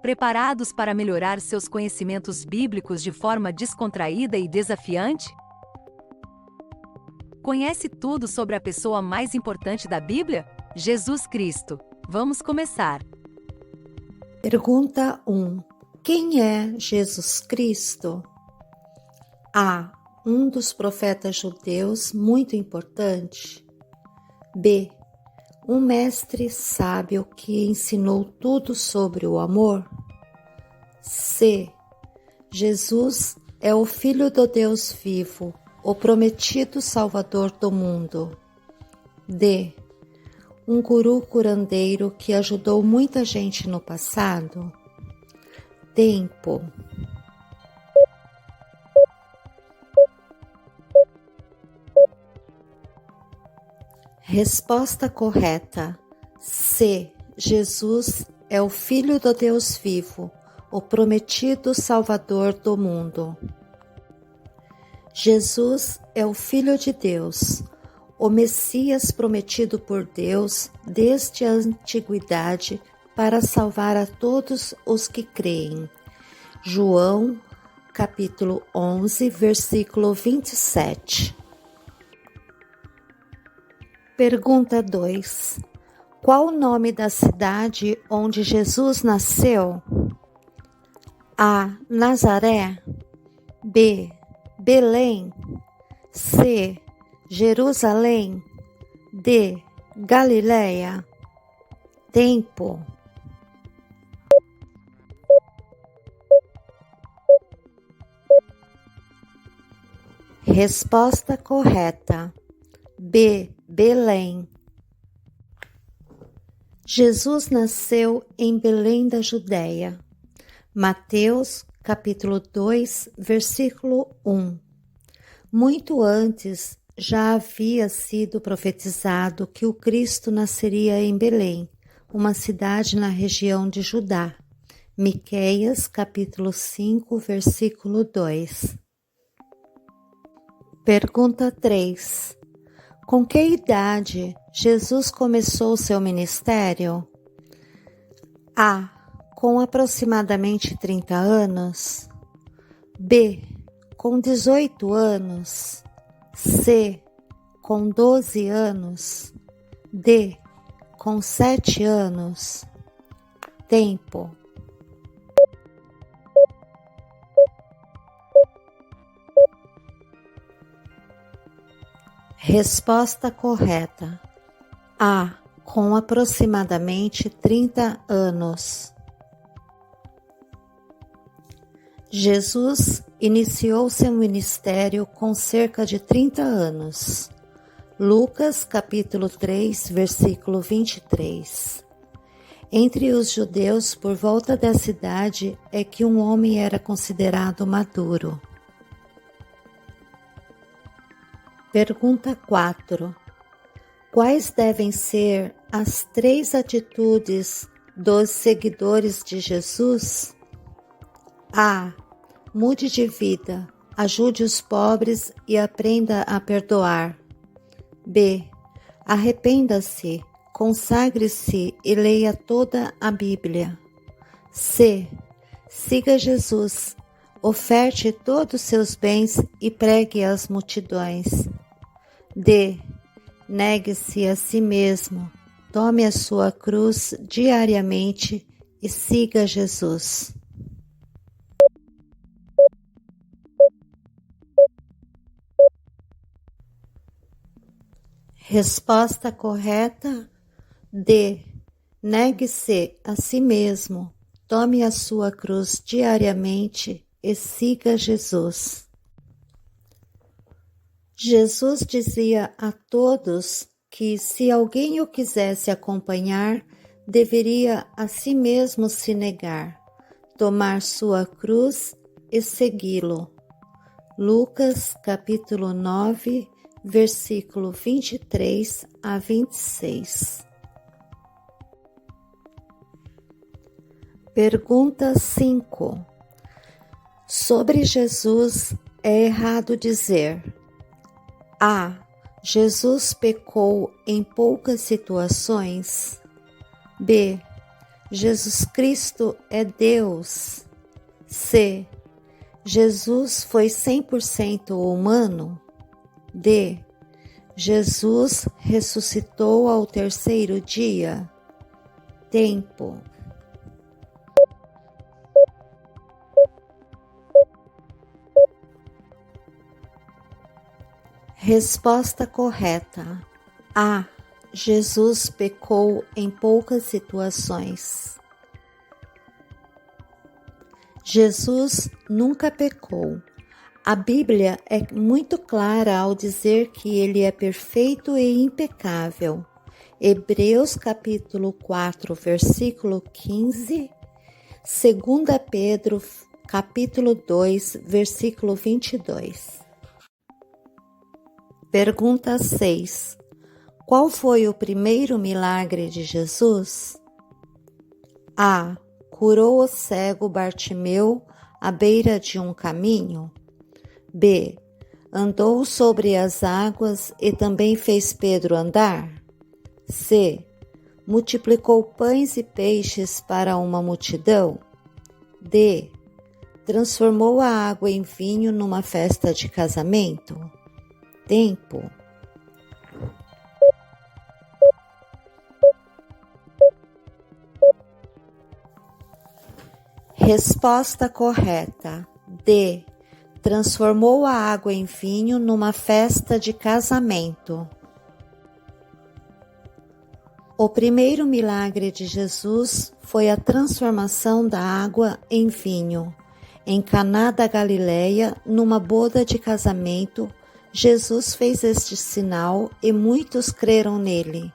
Preparados para melhorar seus conhecimentos bíblicos de forma descontraída e desafiante? Conhece tudo sobre a pessoa mais importante da Bíblia? Jesus Cristo. Vamos começar. Pergunta 1. Quem é Jesus Cristo? A. Um dos profetas judeus muito importante. B. Um mestre sábio que ensinou tudo sobre o amor. C. Jesus é o Filho do Deus vivo, o prometido Salvador do mundo. D. Um guru curandeiro que ajudou muita gente no passado. Tempo. Resposta correta. C. Jesus é o Filho do Deus vivo, o prometido Salvador do mundo. Jesus é o Filho de Deus, o Messias prometido por Deus desde a antiguidade para salvar a todos os que creem. João, capítulo 11, versículo 27. Pergunta 2. Qual o nome da cidade onde Jesus nasceu? A. Nazaré. B. Belém. C. Jerusalém. D. Galileia. Tempo. Resposta correta. B. Belém. Jesus nasceu em Belém da Judéia. Mateus, capítulo 2, versículo 1. Muito antes, já havia sido profetizado que o Cristo nasceria em Belém, uma cidade na região de Judá. Miqueias, capítulo 5, versículo 2. Pergunta 3. Com que idade Jesus começou seu ministério? A. Com aproximadamente 30 anos. B. Com 18 anos. C. Com 12 anos. D. Com 7 anos. Tempo. Resposta correta. A. Com aproximadamente 30 anos. Jesus iniciou seu ministério com cerca de 30 anos. Lucas, capítulo 3, versículo 23. Entre os judeus, por volta dessa idade, é que um homem era considerado maduro. Pergunta 4. Quais devem ser as 3 atitudes dos seguidores de Jesus? A. Mude de vida, ajude os pobres e aprenda a perdoar. B. Arrependa-se, consagre-se e leia toda a Bíblia. C. Siga Jesus, oferte todos os seus bens e pregue às multidões. D. Negue-se a si mesmo, tome a sua cruz diariamente e siga Jesus. Resposta correta. D. Negue-se a si mesmo, tome a sua cruz diariamente e siga Jesus. Jesus dizia a todos que se alguém o quisesse acompanhar, deveria a si mesmo se negar, tomar sua cruz e segui-lo. Lucas, capítulo 9, versículo 23 a 26. Pergunta 5. Sobre Jesus, é errado dizer: A. Jesus pecou em poucas situações. B. Jesus Cristo é Deus. C. Jesus foi 100% humano. D. Jesus ressuscitou ao terceiro dia. Tempo. Resposta correta. A. Jesus pecou em poucas situações. Jesus nunca pecou. A Bíblia é muito clara ao dizer que ele é perfeito e impecável. Hebreus capítulo 4, versículo 15, 2 Pedro capítulo 2, versículo 22. Pergunta 6. Qual foi o primeiro milagre de Jesus? A. Curou o cego Bartimeu à beira de um caminho. B. Andou sobre as águas e também fez Pedro andar. C. Multiplicou pães e peixes para uma multidão. D. Transformou a água em vinho numa festa de casamento. Tempo. Resposta correta. D. Transformou a água em vinho numa festa de casamento. O primeiro milagre de Jesus foi a transformação da água em vinho. Em Caná da Galileia, numa boda de casamento, Jesus fez este sinal e muitos creram nele.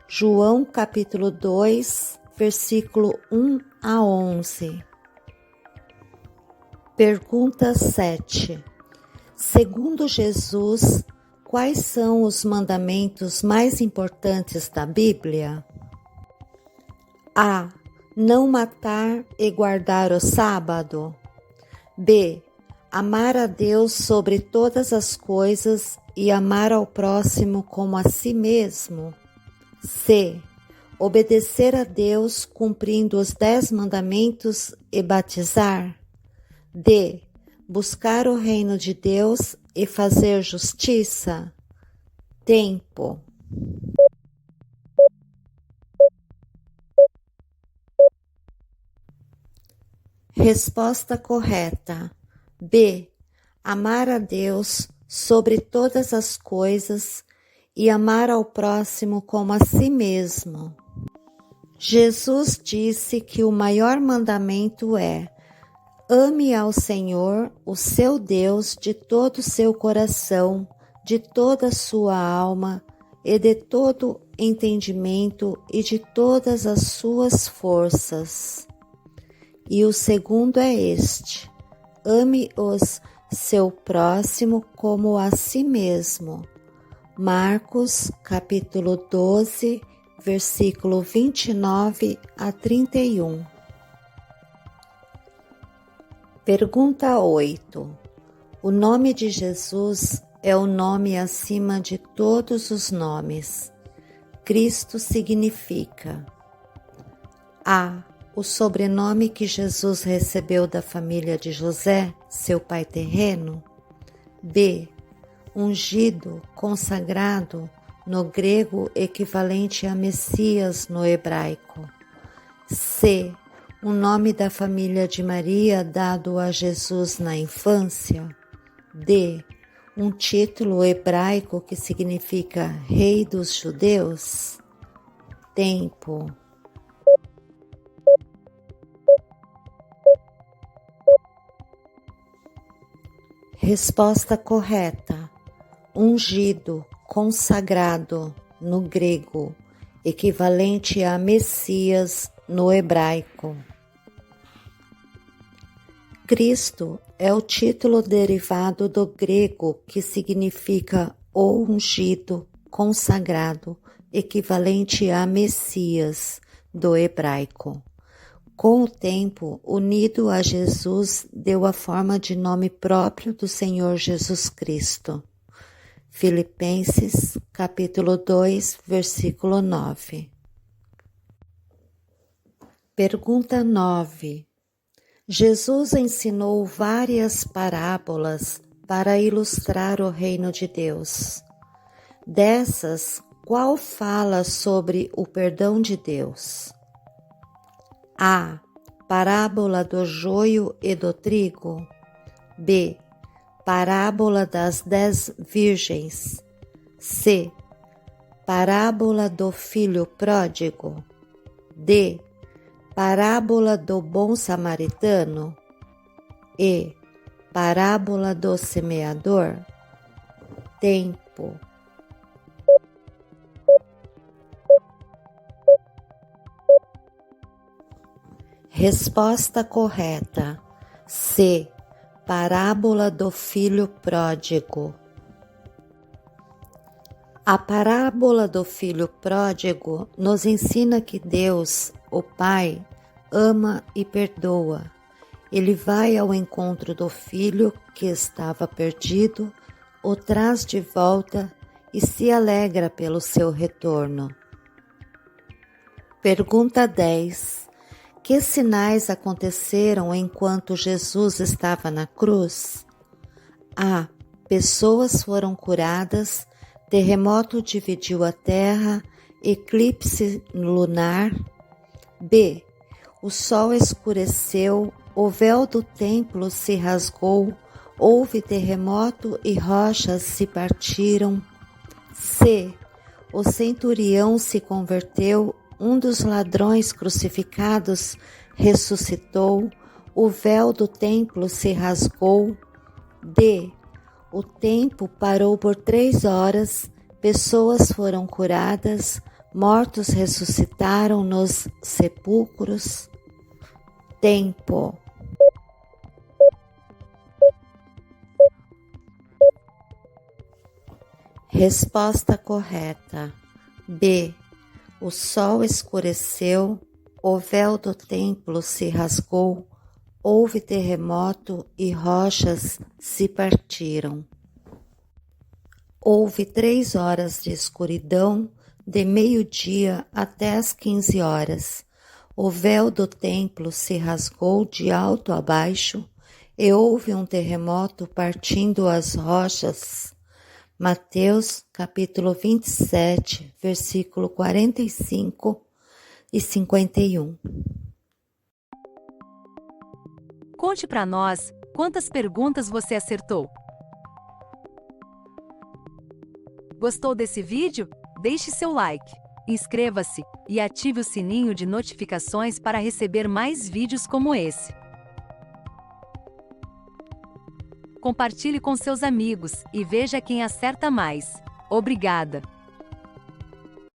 João capítulo 2, versículo 1 a 11. Pergunta 7. Segundo Jesus, quais são os mandamentos mais importantes da Bíblia? A. Não matar e guardar o sábado. B. Amar a Deus sobre todas as coisas e amar ao próximo como a si mesmo. C. Obedecer a Deus cumprindo os 10 mandamentos e batizar. D. Buscar o reino de Deus e fazer justiça. Tempo. Resposta correta. B. Amar a Deus sobre todas as coisas e amar ao próximo como a si mesmo. Jesus disse que o maior mandamento é: ame ao Senhor, o seu Deus, de todo o seu coração, de toda a sua alma e de todo entendimento e de todas as suas forças. E o segundo é este: ame os seu próximo como a si mesmo. Marcos, capítulo 12, versículo 29 a 31. Pergunta 8. O nome de Jesus é o nome acima de todos os nomes. Cristo significa: A. O sobrenome que Jesus recebeu da família de José, seu pai terreno. B. Ungido, consagrado, no grego equivalente a Messias no hebraico. C. O nome da família de Maria dado a Jesus na infância. D. Um título hebraico que significa Rei dos Judeus. Tempo. Resposta correta. Ungido, consagrado, no grego, equivalente a Messias no hebraico. Cristo é o título derivado do grego que significa o ungido, consagrado, equivalente a Messias do hebraico. Com o tempo, unido a Jesus, deu a forma de nome próprio do Senhor Jesus Cristo. Filipenses, capítulo 2, versículo 9. Pergunta 9. Jesus ensinou várias parábolas para ilustrar o reino de Deus. Dessas, qual fala sobre o perdão de Deus? A. Parábola do joio e do trigo. B. Parábola das 10 virgens. C. Parábola do filho pródigo. D. Parábola do bom samaritano. E. Parábola do semeador. Tempo. Resposta correta. C. Parábola do filho pródigo. A parábola do filho pródigo nos ensina que Deus, o Pai, ama e perdoa. Ele vai ao encontro do filho que estava perdido, o traz de volta e se alegra pelo seu retorno. Pergunta 10. Que sinais aconteceram enquanto Jesus estava na cruz? A. Pessoas foram curadas, terremoto dividiu a terra, eclipse lunar. B. O sol escureceu, o véu do templo se rasgou, houve terremoto e rochas se partiram. C. O centurião se converteu, um dos ladrões crucificados ressuscitou, o véu do templo se rasgou. D. O tempo parou por 3 horas, pessoas foram curadas, mortos ressuscitaram nos sepulcros. Tempo. Resposta correta. B. O sol escureceu, o véu do templo se rasgou, houve terremoto e rochas se partiram. Houve 3 horas de escuridão, de meio-dia até as 15 horas. O véu do templo se rasgou de alto a baixo e houve um terremoto partindo as rochas. Mateus, capítulo 27, versículo 45 e 51. Conte para nós quantas perguntas você acertou. Gostou desse vídeo? Deixe seu like, inscreva-se e ative o sininho de notificações para receber mais vídeos como esse. Compartilhe com seus amigos e veja quem acerta mais. Obrigada!